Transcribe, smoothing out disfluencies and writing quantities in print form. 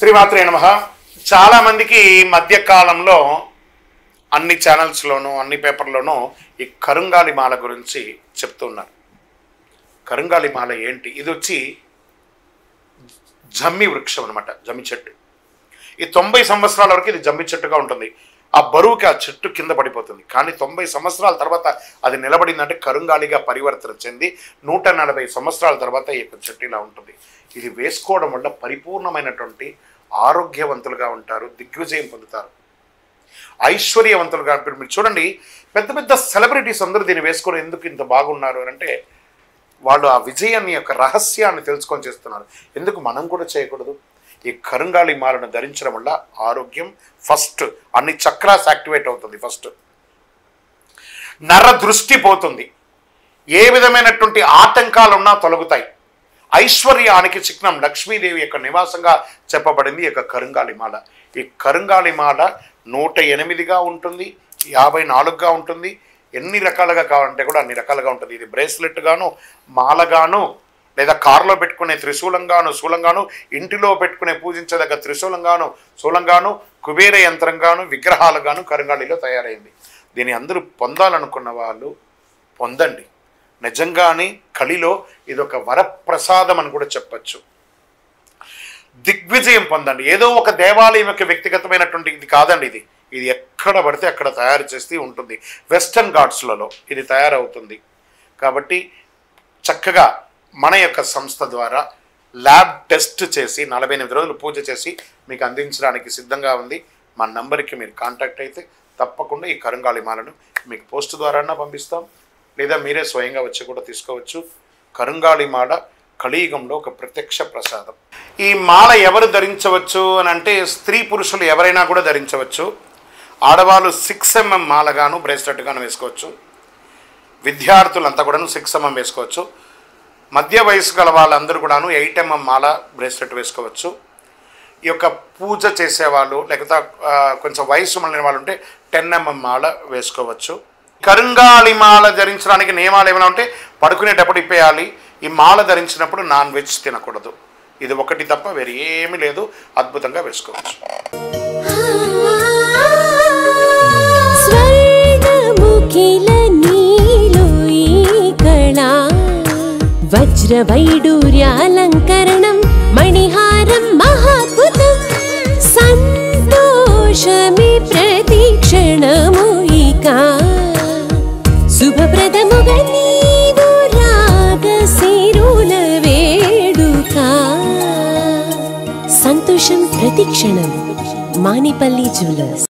శ్రీమాత్రే నమః. చాలా మందికి మధ్య కాలంలో అన్ని ఛానల్స్లోనూ అన్ని పేపర్లోనూ ఈ కరుంగాలి మాల గురించి చెప్తున్నారు. కరుంగాలి మాల ఏంటి? ఇది వచ్చి జమ్మి వృక్షం అనమాట, జమ్మి చెట్టు. ఈ 90 సంవత్సరాల వరకు ఇది జమ్మి చెట్టుగా ఉంటుంది. ఆ బరువుకి ఆ చెట్టు కింద పడిపోతుంది. కానీ 90 సంవత్సరాల తర్వాత అది నిలబడిందంటే కరుంగాలిగా పరివర్తన చెంది 140 సంవత్సరాల తర్వాత ఈ యొక్క చెట్టు ఇలా ఉంటుంది. ఇది వేసుకోవడం వల్ల పరిపూర్ణమైనటువంటి ఆరోగ్యవంతులుగా ఉంటారు, దిగ్విజయం పొందుతారు, ఐశ్వర్యవంతులుగా. మీరు చూడండి, పెద్ద పెద్ద సెలబ్రిటీస్ అందరూ దీన్ని వేసుకొని ఎందుకు ఇంత బాగున్నారు అని అంటే వాళ్ళు ఆ విజయాన్ని యొక్క రహస్యాన్ని తెలుసుకొని చేస్తున్నారు. ఎందుకు మనం కూడా చేయకూడదు? ఈ కరుంగాలి మాలను ధరించడం వల్ల ఆరోగ్యం ఫస్ట్, అన్ని చక్రాస్ యాక్టివేట్ అవుతుంది. ఫస్ట్ నర దృష్టి పోతుంది, ఏ విధమైనటువంటి ఆటంకాలు ఉన్నా తొలగుతాయి. ఐశ్వర్యానికి చిహ్నం లక్ష్మీదేవి యొక్క నివాసంగా చెప్పబడింది ఈ యొక్క కరుంగాలి మాల. ఈ కరుంగాలి మాల 108గా ఉంటుంది, 54గా ఉంటుంది. ఎన్ని రకాలుగా కావాలంటే కూడా అన్ని రకాలుగా ఉంటుంది. ఇది బ్రేస్లెట్ గాను, మాలగాను, లేదా కారులో పెట్టుకునే త్రిశూలంగాను, శూలంగాను, ఇంటిలో పెట్టుకునే పూజించదగ్గ త్రిశూలంగాను, శూలంగాను, కుబేర యంత్రంగాను, విగ్రహాలుగాను కరుంగాలిలో తయారైంది. దీన్ని అందరూ పొందాలనుకున్న వాళ్ళు పొందండి. నిజంగానే కలిలో ఇదొక వరప్రసాదం అని కూడా చెప్పచ్చు. దిగ్విజయం పొందండి. ఏదో ఒక దేవాలయం యొక్క వ్యక్తిగతమైనటువంటి ఇది కాదండి. ఇది ఎక్కడ పడితే అక్కడ తయారు చేస్తూ ఉంటుంది. వెస్టర్న్ ఘాట్స్లలో ఇది తయారవుతుంది. కాబట్టి చక్కగా మన యొక్క సంస్థ ద్వారా ల్యాబ్ టెస్ట్ చేసి 48 రోజులు పూజ చేసి మీకు అందించడానికి సిద్ధంగా ఉంది. మా నంబర్కి మీరు కాంటాక్ట్ అయితే తప్పకుండా ఈ కరుంగాలి మాలను మీకు పోస్ట్ ద్వారా పంపిస్తాం, లేదా మీరే స్వయంగా వచ్చి కూడా తీసుకోవచ్చు. కరుంగాలి మాల కలియుగంలో ఒక ప్రత్యక్ష ప్రసాదం. ఈ మాల ఎవరు ధరించవచ్చు అని అంటే స్త్రీ పురుషులు ఎవరైనా కూడా ధరించవచ్చు. ఆడవాళ్ళు 6 mm మాలగాను బ్రేస్లెట్గాను వేసుకోవచ్చు. విద్యార్థులంతా కూడాను 6 mm వేసుకోవచ్చు. మధ్య వయసు గల వాళ్ళందరూ కూడాను 8 mm మాల బ్రేస్లెట్ వేసుకోవచ్చు. ఈ యొక్క పూజ చేసేవాళ్ళు లేకపోతే కొంచెం వయసు మళ్ళిన వాళ్ళు ఉంటే 10 mm మాల వేసుకోవచ్చు. కరుంగాలి మాల ధరించడానికి నియమాలు ఏమైనా ఉంటే పడుకునేటప్పుడు ఇప్పేయాలి. ఈ మాల ధరించినప్పుడు నాన్ వెజ్ తినకూడదు. ఇది ఒకటి తప్ప వేరే ఏమీ లేదు. అద్భుతంగా వేసుకోవచ్చు. వజ్ర వైడూర్యాలంకరణం మణిహారం మహాద్భుతం సంతోషమే ప్రతిక్షణము ఇక శుభప్రదముగా నీవు రాగసిరుల వేడుక సంతోషం ప్రతిక్షణం. మానిపల్లి జ్యువెలర్స్.